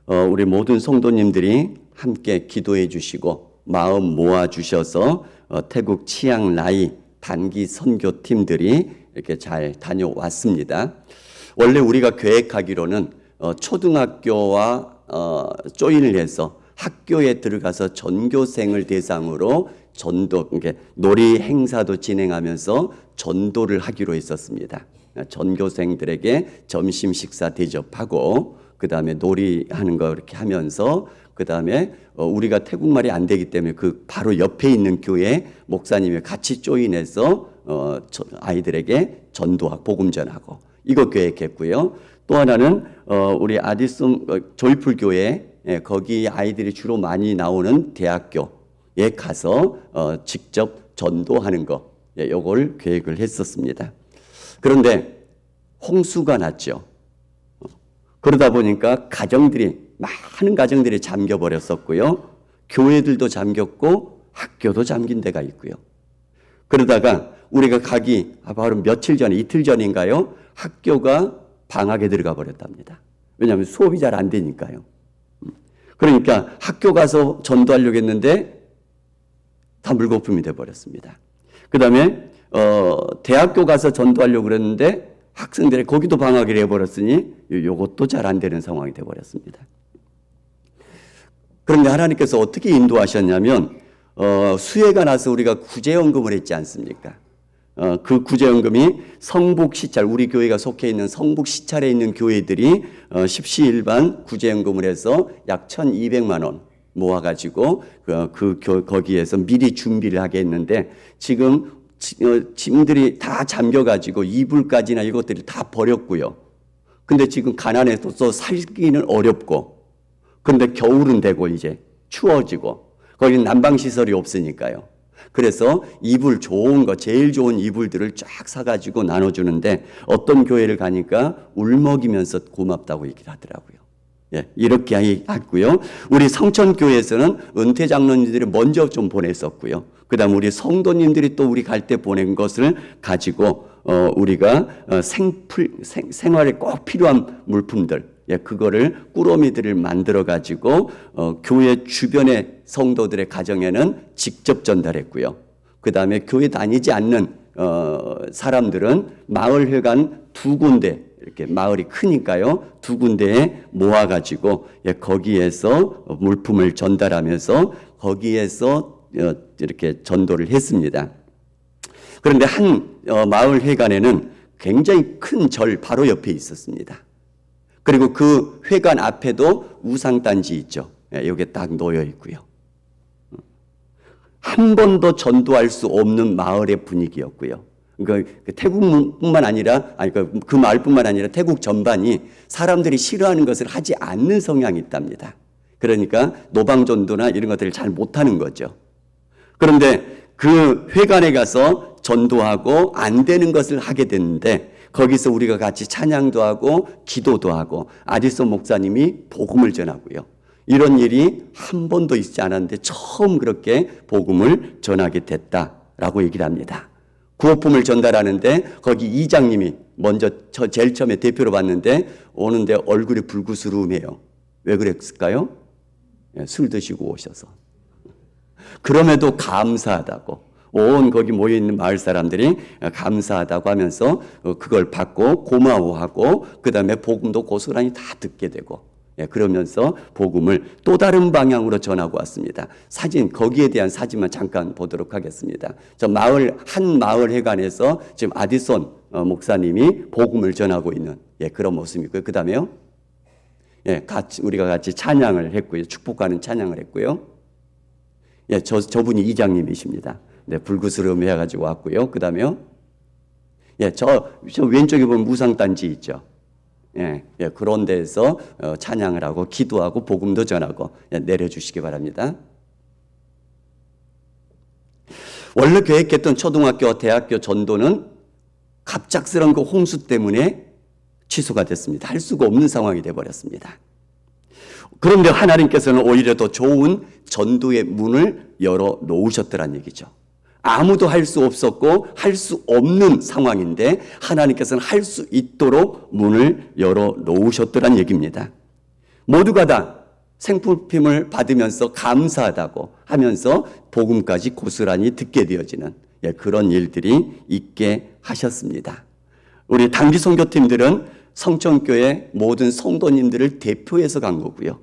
우리 모든 성도님들이 함께 기도해 주시고 마음 모아 주셔서 태국 치앙 라이 단기 선교팀들이 이렇게 잘 다녀왔습니다. 원래 우리가 계획하기로는 초등학교와 조인을 해서 학교에 들어가서 전교생을 대상으로 전도, 그러니까 놀이 행사도 진행하면서 전도를 하기로 했었습니다. 전교생들에게 점심 식사 대접하고 그 다음에 놀이하는 거 이렇게 하면서 그 다음에 우리가 태국말이 안 되기 때문에 그 바로 옆에 있는 교회 목사님이 같이 조인해서 아이들에게 전도하고 복음 전하고 이거 계획했고요. 또 하나는 우리 아디슨 조이풀 교회 거기 아이들이 주로 많이 나오는 대학교에 가서 직접 전도하는 거 요걸 계획을 했었습니다. 그런데 홍수가 났죠. 그러다 보니까 많은 가정들이 잠겨 버렸었고요. 교회들도 잠겼고 학교도 잠긴 데가 있고요. 그러다가 우리가 가기 바로 며칠 전에 이틀 전인가요? 학교가 방학에 들어가 버렸답니다. 왜냐하면 수업이 잘 안 되니까요. 그러니까 학교 가서 전도하려고 했는데 다 물거품이 돼 버렸습니다. 그 다음에 대학교 가서 전도하려고 그랬는데 학생들이 거기도 방학을 해버렸으니 이것도 잘 안 되는 상황이 돼버렸습니다. 그런데 하나님께서 어떻게 인도하셨냐면 수해가 나서 우리가 구제연금을 했지 않습니까? 그 구제연금이 성북시찰, 우리 교회가 속해 있는 성북시찰에 있는 교회들이 십시일반 구제연금을 해서 약 1,200만 원 모아가지고 거기에서 미리 준비를 하게 했는데 지금 짐들이 다 잠겨가지고 이불까지나 이것들이 다 버렸고요. 근데 지금 가난해서 살기는 어렵고, 근데 겨울은 되고 이제 추워지고, 거기는 난방시설이 없으니까요. 그래서 이불 좋은 거, 제일 좋은 이불들을 쫙 사가지고 나눠주는데 어떤 교회를 가니까 울먹이면서 고맙다고 얘기를 하더라고요. 이렇게 했고요. 우리 성천교회에서는 은퇴 장로님들이 먼저 좀 보냈었고요. 그 다음 우리 성도님들이 또 우리 갈 때 보낸 것을 가지고 우리가 생활에 꼭 필요한 물품들, 그거를 꾸러미들을 만들어 가지고 교회 주변의 성도들의 가정에는 직접 전달했고요. 그 다음에 교회 다니지 않는 사람들은 마을회관 2군데, 이렇게 마을이 크니까요, 2군데에 모아가지고 거기에서 물품을 전달하면서 거기에서 이렇게 전도를 했습니다. 그런데 한 마을 회관에는 굉장히 큰 절 바로 옆에 있었습니다. 그리고 그 회관 앞에도 우상단지 있죠. 여기에 딱 놓여 있고요. 한 번도 전도할 수 없는 마을의 분위기였고요. 태국뿐만 아니라, 그 마을뿐만 아니라 태국 전반이 사람들이 싫어하는 것을 하지 않는 성향이 있답니다. 그러니까 노방전도나 이런 것들을 잘 못하는 거죠. 그런데 그 회관에 가서 전도하고 안 되는 것을 하게 됐는데 거기서 우리가 같이 찬양도 하고 기도도 하고 아디슨 목사님이 복음을 전하고요. 이런 일이 한 번도 있지 않았는데 처음 그렇게 복음을 전하게 됐다라고 얘기를 합니다. 구호품을 전달하는데 거기 이장님이 먼저 제일 처음에 대표로 봤는데 오는데 얼굴이 불구스름해요. 왜 그랬을까요? 술 드시고 오셔서. 그럼에도 감사하다고, 온 거기 모여있는 마을 사람들이 감사하다고 하면서 그걸 받고 고마워하고 그 다음에 복음도 고스란히 다 듣게 되고, 그러면서 복음을 또 다른 방향으로 전하고 왔습니다. 거기에 대한 사진만 잠깐 보도록 하겠습니다. 한 마을 회관에서 지금 아디슨 목사님이 복음을 전하고 있는 그런 모습이고요. 그 다음에요, 우리가 같이 찬양을 했고요. 축복하는 찬양을 했고요. 저분이 이장님이십니다. 불구스러움해 가지고 왔고요. 그 다음에요, 저 왼쪽에 보면 무상단지 있죠. 그런 데서 찬양을 하고 기도하고 복음도 전하고 내려주시기 바랍니다. 원래 계획했던 초등학교, 대학교 전도는 갑작스러운 그 홍수 때문에 취소가 됐습니다. 할 수가 없는 상황이 되어버렸습니다. 그런데 하나님께서는 오히려 더 좋은 전도의 문을 열어 놓으셨더란 얘기죠. 아무도 할 수 없었고 할 수 없는 상황인데 하나님께서는 할 수 있도록 문을 열어 놓으셨더란 얘기입니다. 모두가 다 생필품을 받으면서 감사하다고 하면서 복음까지 고스란히 듣게 되어지는 그런 일들이 있게 하셨습니다. 우리 단기 선교팀들은 성천교회 모든 성도님들을 대표해서 간 거고요.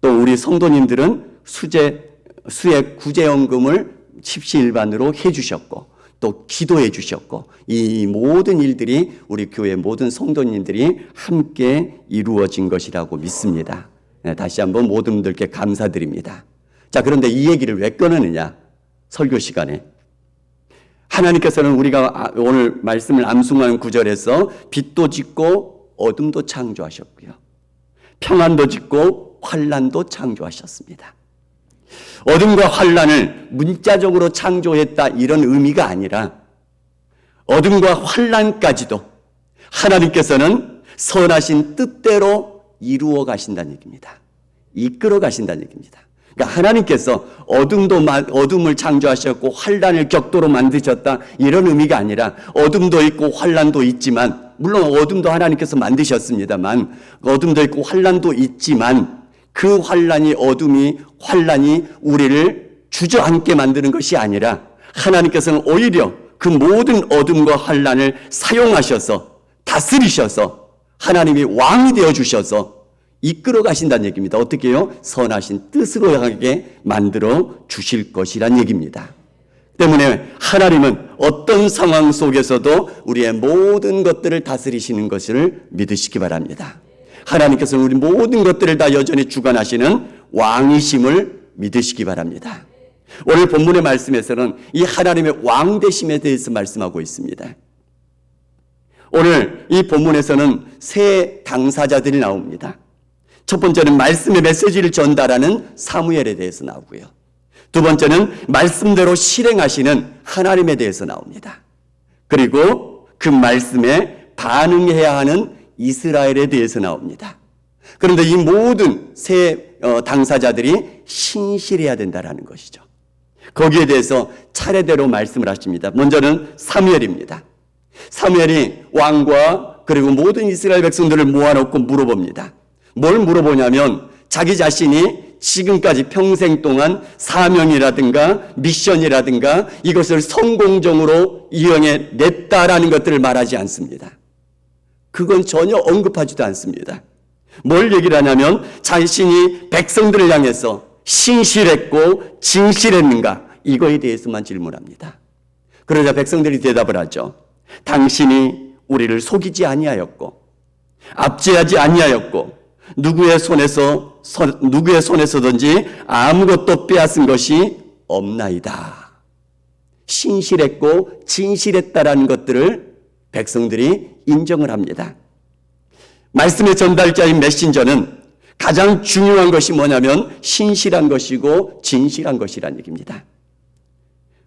또 우리 성도님들은 수액 구제연금을 십시일반으로 해주셨고 또 기도해 주셨고 이 모든 일들이 우리 교회 모든 성도님들이 함께 이루어진 것이라고 믿습니다. 다시 한번 모든 분들께 감사드립니다. 자, 그런데 이 얘기를 왜 꺼내느냐? 설교 시간에. 하나님께서는 우리가 오늘 말씀을 암송하는 구절에서 빛도 짓고 어둠도 창조하셨고요. 평안도 짓고 환란도 창조하셨습니다. 어둠과 환란을 문자적으로 창조했다 이런 의미가 아니라 어둠과 환란까지도 하나님께서는 선하신 뜻대로 이루어 가신다는 얘기입니다. 이끌어 가신다는 얘기입니다. 그러니까 하나님께서 어둠을 창조하셨고 환란을 격도로 만드셨다 이런 의미가 아니라 어둠도 있고 환란도 있지만 물론 어둠도 하나님께서 만드셨습니다만 어둠도 있고 환란도 있지만 그 환란이 우리를 주저앉게 만드는 것이 아니라 하나님께서는 오히려 그 모든 어둠과 환란을 사용하셔서 다스리셔서 하나님이 왕이 되어주셔서 이끌어 가신다는 얘기입니다. 어떻게 해요? 선하신 뜻으로 하게 만들어 주실 것이란 얘기입니다. 때문에 하나님은 어떤 상황 속에서도 우리의 모든 것들을 다스리시는 것을 믿으시기 바랍니다. 하나님께서는 우리 모든 것들을 다 여전히 주관하시는 왕이심을 믿으시기 바랍니다. 오늘 본문의 말씀에서는 이 하나님의 왕되심에 대해서 말씀하고 있습니다. 오늘 이 본문에서는 세 당사자들이 나옵니다. 첫 번째는 말씀의 메시지를 전달하는 사무엘에 대해서 나오고요. 두 번째는 말씀대로 실행하시는 하나님에 대해서 나옵니다. 그리고 그 말씀에 반응해야 하는 이스라엘에 대해서 나옵니다. 그런데 이 모든 세 당사자들이 신실해야 된다는 것이죠. 거기에 대해서 차례대로 말씀을 하십니다. 먼저는 사무엘입니다. 사무엘이 왕과 그리고 모든 이스라엘 백성들을 모아놓고 물어봅니다. 뭘 물어보냐면 자기 자신이 지금까지 평생 동안 사명이라든가 미션이라든가 이것을 성공적으로 이행해 냈다라는 것들을 말하지 않습니다. 그건 전혀 언급하지도 않습니다. 뭘 얘기를 하냐면 자신이 백성들을 향해서 신실했고 진실했는가 이거에 대해서만 질문합니다. 그러자 백성들이 대답을 하죠. 당신이 우리를 속이지 아니하였고 압제하지 아니하였고 누구의 손에서든지 아무것도 빼앗은 것이 없나이다. 신실했고 진실했다라는 것들을 백성들이 인정을 합니다. 말씀의 전달자인 메신저는 가장 중요한 것이 뭐냐면 신실한 것이고 진실한 것이라는 얘기입니다.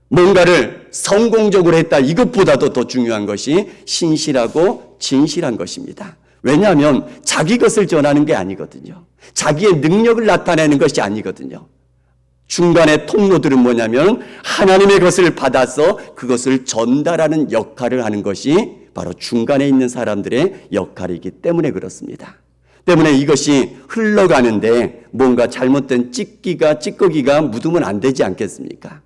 뭔가를 성공적으로 했다 이것보다도 더 중요한 것이 신실하고 진실한 것입니다. 왜냐하면 자기 것을 전하는 게 아니거든요. 자기의 능력을 나타내는 것이 아니거든요. 중간의 통로들은 뭐냐면 하나님의 것을 받아서 그것을 전달하는 역할을 하는 것이 바로 중간에 있는 사람들의 역할이기 때문에 그렇습니다. 때문에 이것이 흘러가는데 뭔가 잘못된 찌꺼기가 묻으면 안 되지 않겠습니까?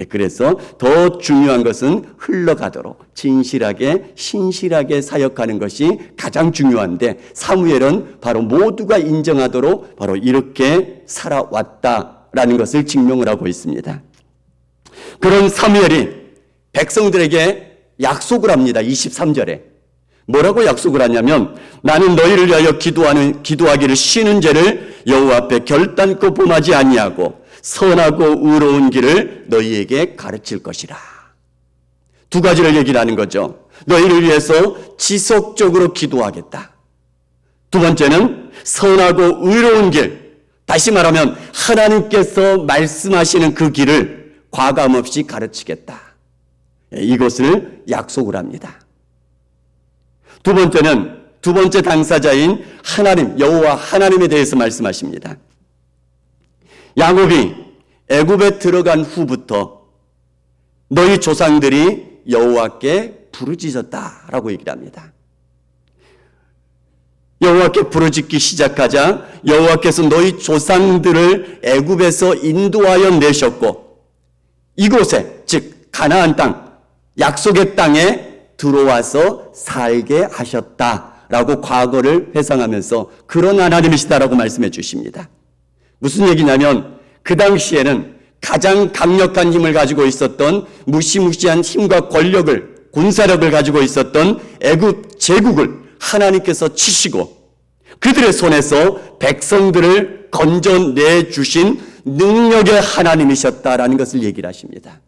그래서 더 중요한 것은 흘러가도록 진실하게 신실하게 사역하는 것이 가장 중요한데 사무엘은 바로 모두가 인정하도록 바로 이렇게 살아왔다라는 것을 증명을 하고 있습니다. 그런 사무엘이 백성들에게 약속을 합니다. 23절에 뭐라고 약속을 하냐면 나는 너희를 위하여 기도하기를 쉬는 죄를 여호와 앞에 결단코 범하지 아니하고 선하고 의로운 길을 너희에게 가르칠 것이라. 두 가지를 얘기를 하는 거죠. 너희를 위해서 지속적으로 기도하겠다. 두 번째는 선하고 의로운 길. 다시 말하면 하나님께서 말씀하시는 그 길을 과감 없이 가르치겠다. 이것을 약속을 합니다. 두 번째는 두 번째 당사자인 하나님, 여호와 하나님에 대해서 말씀하십니다. 야곱이 애굽에 들어간 후부터 너희 조상들이 여호와께 부르짖었다라고 얘기를 합니다. 여호와께 부르짖기 시작하자 여호와께서 너희 조상들을 애굽에서 인도하여 내셨고 이곳에 즉 가나안 땅 약속의 땅에 들어와서 살게 하셨다라고 과거를 회상하면서 그런 하나님이시다라고 말씀해 주십니다. 무슨 얘기냐면 그 당시에는 가장 강력한 힘을 가지고 있었던 무시무시한 힘과 권력을 군사력을 가지고 있었던 애굽 제국을 하나님께서 치시고 그들의 손에서 백성들을 건져내 주신 능력의 하나님이셨다라는 것을 얘기를 하십니다.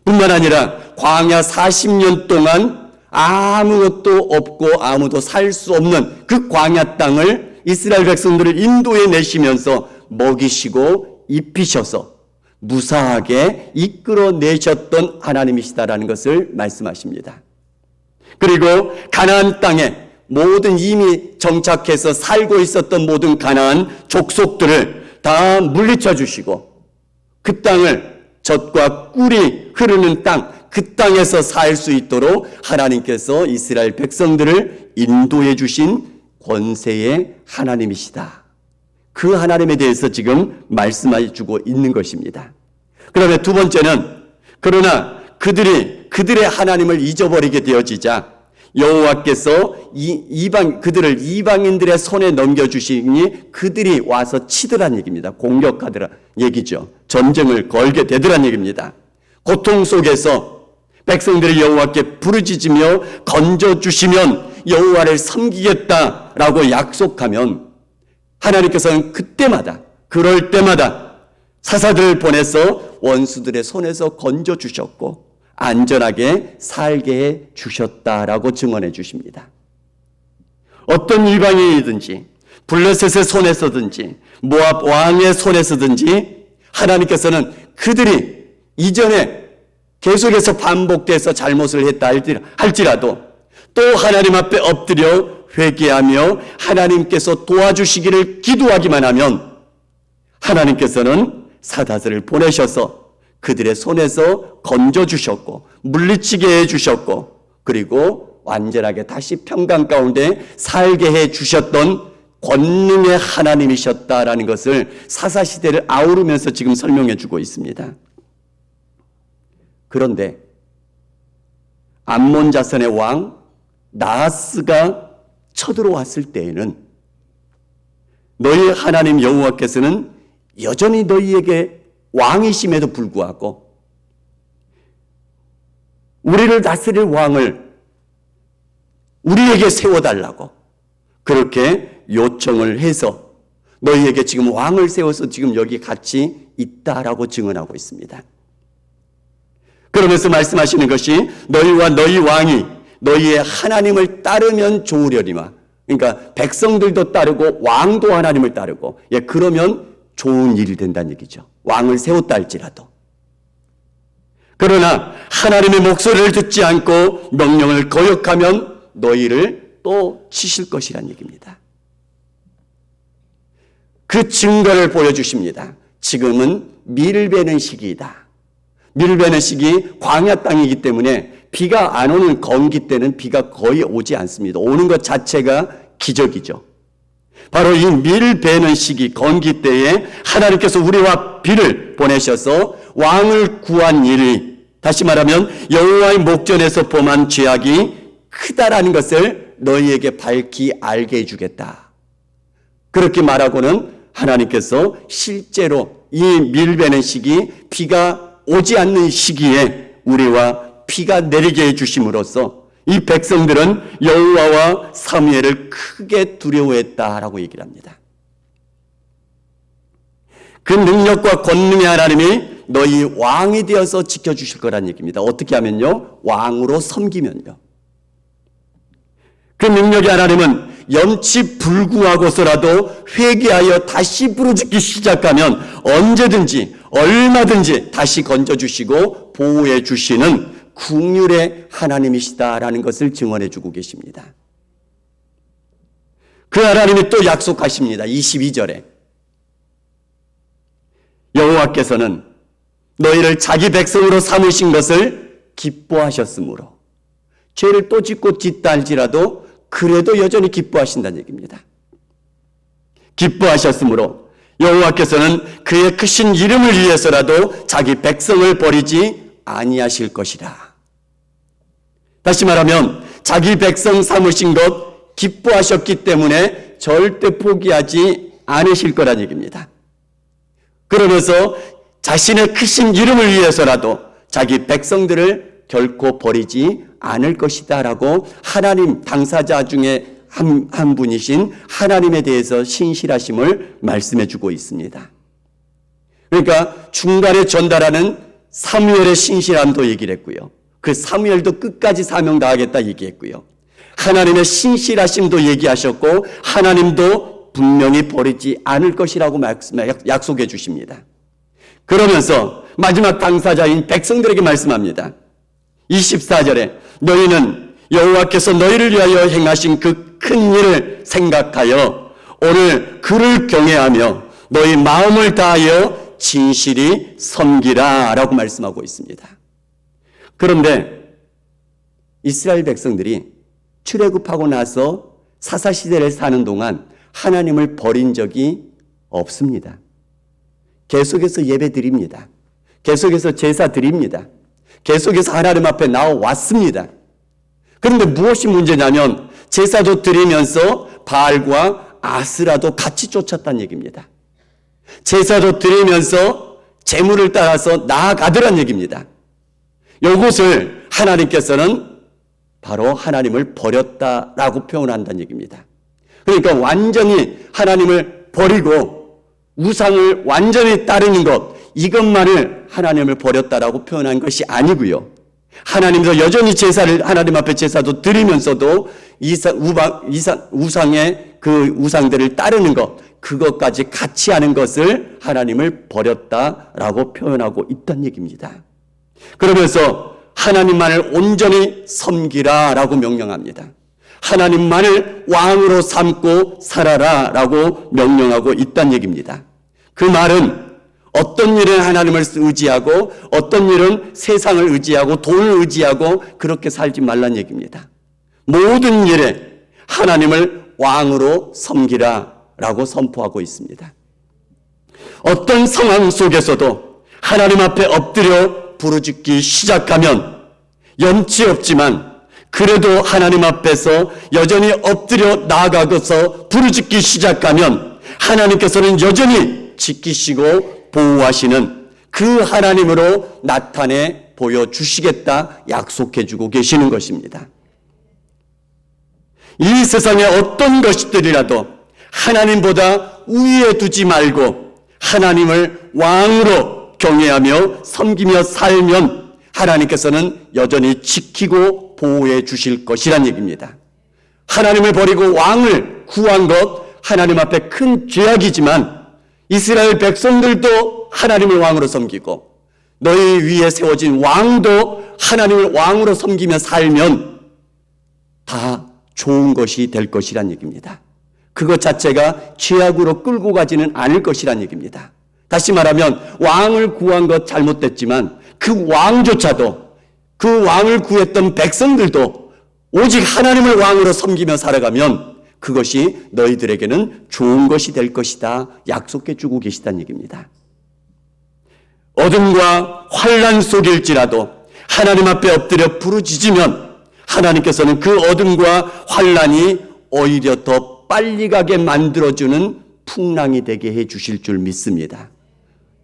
뿐만 아니라 광야 40년 동안 아무것도 없고 아무도 살 수 없는 그 광야 땅을 이스라엘 백성들을 인도해 내시면서 먹이시고 입히셔서 무사하게 이끌어내셨던 하나님이시다라는 것을 말씀하십니다. 그리고 가나안 땅에 모든 이미 정착해서 살고 있었던 모든 가나안 족속들을 다 물리쳐 주시고 그 땅을 젖과 꿀이 흐르는 땅, 그 땅에서 살 수 있도록 하나님께서 이스라엘 백성들을 인도해 주신 권세의 하나님이시다. 그 하나님에 대해서 지금 말씀해 주고 있는 것입니다. 그다음에 두 번째는 그러나 그들의 하나님을 잊어버리게 되어지자 여호와께서 그들을 이방인들의 손에 넘겨주시니 그들이 와서 치더란 얘기입니다. 공격하더라 얘기죠. 전쟁을 걸게 되더란 얘기입니다. 고통 속에서 백성들이 여호와께 부르짖으며 건져주시면 여호와를 섬기겠다라고 약속하면 하나님께서는 그럴 때마다 사사들을 보내서 원수들의 손에서 건져주셨고 안전하게 살게 해 주셨다라고 증언해 주십니다. 어떤 이방인이든지 블레셋의 손에서든지 모압 왕의 손에서든지 하나님께서는 그들이 이전에 계속해서 반복돼서 잘못을 했다 할지라도 또 하나님 앞에 엎드려 회개하며 하나님께서 도와주시기를 기도하기만 하면 하나님께서는 사다들을 보내셔서 그들의 손에서 건져주셨고 물리치게 해주셨고 그리고 완전하게 다시 평강 가운데 살게 해주셨던 권능의 하나님이셨다라는 것을 사사시대를 아우르면서 지금 설명해 주고 있습니다. 그런데 암몬 자손의 왕 나하스가 쳐들어왔을 때에는 너희 하나님 여호와께서는 여전히 너희에게 왕이심에도 불구하고 우리를 다스릴 왕을 우리에게 세워달라고 그렇게 요청을 해서 너희에게 지금 왕을 세워서 지금 여기 같이 있다라고 증언하고 있습니다. 그러면서 말씀하시는 것이 너희와 너희 왕이 너희의 하나님을 따르면 좋으려니와 그러니까 백성들도 따르고 왕도 하나님을 따르고 그러면 좋은 일이 된다는 얘기죠. 왕을 세웠다 할지라도. 그러나 하나님의 목소리를 듣지 않고 명령을 거역하면 너희를 또 치실 것이란 얘기입니다. 그 증거를 보여주십니다. 지금은 밀을 베는 시기이다. 밀을 베는 시기 광야 땅이기 때문에 비가 안 오는 건기 때는 비가 거의 오지 않습니다. 오는 것 자체가 기적이죠. 바로 이 밀 베는 시기 건기 때에 하나님께서 우리와 비를 보내셔서 왕을 구한 일이 다시 말하면 여호와의 목전에서 범한 죄악이 크다라는 것을 너희에게 밝히 알게 해주겠다. 그렇게 말하고는 하나님께서 실제로 이 밀 베는 시기 비가 오지 않는 시기에 우리와 비가 내리게 해주심으로써 이 백성들은 여호와와 사무엘을 크게 두려워했다라고 얘기를 합니다. 그 능력과 권능의 하나님이 너희 왕이 되어서 지켜주실 거란 얘기입니다. 어떻게 하면요? 왕으로 섬기면요. 그 능력의 하나님은 염치 불구하고서라도 회개하여 다시 부르짖기 시작하면 언제든지 얼마든지 다시 건져주시고 보호해 주시는 긍휼의 하나님이시다라는 것을 증언해 주고 계십니다. 그 하나님이 또 약속하십니다. 22절에 여호와께서는 너희를 자기 백성으로 삼으신 것을 기뻐하셨으므로 죄를 또 짓고 짓다 할지라도 그래도 여전히 기뻐하신다는 얘기입니다. 기뻐하셨으므로 여호와께서는 그의 크신 이름을 위해서라도 자기 백성을 버리지 아니하실 것이라. 다시 말하면 자기 백성 삼으신 것 기뻐하셨기 때문에 절대 포기하지 않으실 거란 얘기입니다. 그러면서 자신의 크신 이름을 위해서라도 자기 백성들을 결코 버리지 않을 것이다 라고 하나님 당사자 중에 한 분이신 하나님에 대해서 신실하심을 말씀해 주고 있습니다. 그러니까 중간에 전달하는 사무엘의 신실함도 얘기를 했고요. 그 사무엘도 끝까지 사명 다하겠다 얘기했고요. 하나님의 신실하심도 얘기하셨고 하나님도 분명히 버리지 않을 것이라고 약속해 주십니다. 그러면서 마지막 당사자인 백성들에게 말씀합니다. 24절에 너희는 여호와께서 너희를 위하여 행하신 그 큰 일을 생각하여 오늘 그를 경외하며 너희 마음을 다하여 진실히 섬기라 라고 말씀하고 있습니다. 그런데 이스라엘 백성들이 출애굽하고 나서 사사시대를 사는 동안 하나님을 버린 적이 없습니다. 계속해서 예배 드립니다. 계속해서 제사 드립니다. 계속해서 하나님 앞에 나와왔습니다. 그런데 무엇이 문제냐면 제사도 드리면서 바알과 아스라도 같이 쫓았다는 얘기입니다. 제사도 드리면서 제물을 따라서 나아가더란 얘기입니다. 이것을 하나님께서는 바로 하나님을 버렸다라고 표현한다는 얘기입니다. 그러니까 완전히 하나님을 버리고 우상을 완전히 따르는 것, 이것만을 하나님을 버렸다라고 표현한 것이 아니고요. 하나님도 여전히 제사를 하나님 앞에 제사도 드리면서도 우상의 그 우상들을 따르는 것, 그것까지 같이 하는 것을 하나님을 버렸다라고 표현하고 있다는 얘기입니다. 그러면서 하나님만을 온전히 섬기라라고 명령합니다. 하나님만을 왕으로 삼고 살아라라고 명령하고 있다는 얘기입니다. 그 말은 어떤 일은 하나님을 의지하고 어떤 일은 세상을 의지하고 돈을 의지하고 그렇게 살지 말란 얘기입니다. 모든 일에 하나님을 왕으로 섬기라라고 선포하고 있습니다. 어떤 상황 속에서도 하나님 앞에 엎드려 부르짖기 시작하면 염치 없지만 그래도 하나님 앞에서 여전히 엎드려 나아가서 부르짖기 시작하면 하나님께서는 여전히 지키시고 보호하시는 그 하나님으로 나타내 보여주시겠다 약속해 주고 계시는 것입니다. 이 세상의 어떤 것들이라도 하나님보다 우위에 두지 말고 하나님을 왕으로 경외하며 섬기며 살면 하나님께서는 여전히 지키고 보호해 주실 것이란 얘기입니다. 하나님을 버리고 왕을 구한 것 하나님 앞에 큰 죄악이지만 이스라엘 백성들도 하나님을 왕으로 섬기고 너희 위에 세워진 왕도 하나님을 왕으로 섬기며 살면 다 좋은 것이 될 것이란 얘기입니다. 그것 자체가 죄악으로 끌고 가지는 않을 것이란 얘기입니다. 다시 말하면 왕을 구한 것 잘못됐지만 그 왕조차도 그 왕을 구했던 백성들도 오직 하나님을 왕으로 섬기며 살아가면 그것이 너희들에게는 좋은 것이 될 것이다 약속해 주고 계시다는 얘기입니다. 어둠과 환난 속일지라도 하나님 앞에 엎드려 부르짖으면 하나님께서는 그 어둠과 환난이 오히려 더 빨리 가게 만들어주는 풍랑이 되게 해 주실 줄 믿습니다.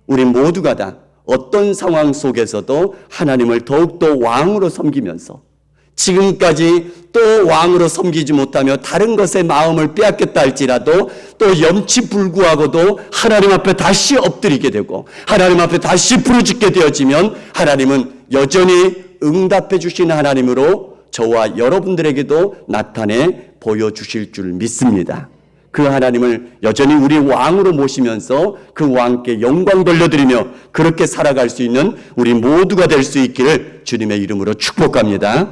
우리 모두가 다 어떤 상황 속에서도 하나님을 더욱더 왕으로 섬기면서 지금까지 또 왕으로 섬기지 못하며 다른 것에 마음을 빼앗겼다 할지라도 또 염치불구하고도 하나님 앞에 다시 엎드리게 되고 하나님 앞에 다시 부르짖게 되어지면 하나님은 여전히 응답해 주시는 하나님으로 저와 여러분들에게도 나타내 보여주실 줄 믿습니다. 그 하나님을 여전히 우리 왕으로 모시면서 그 왕께 영광 돌려드리며 그렇게 살아갈 수 있는 우리 모두가 될 수 있기를 주님의 이름으로 축복합니다.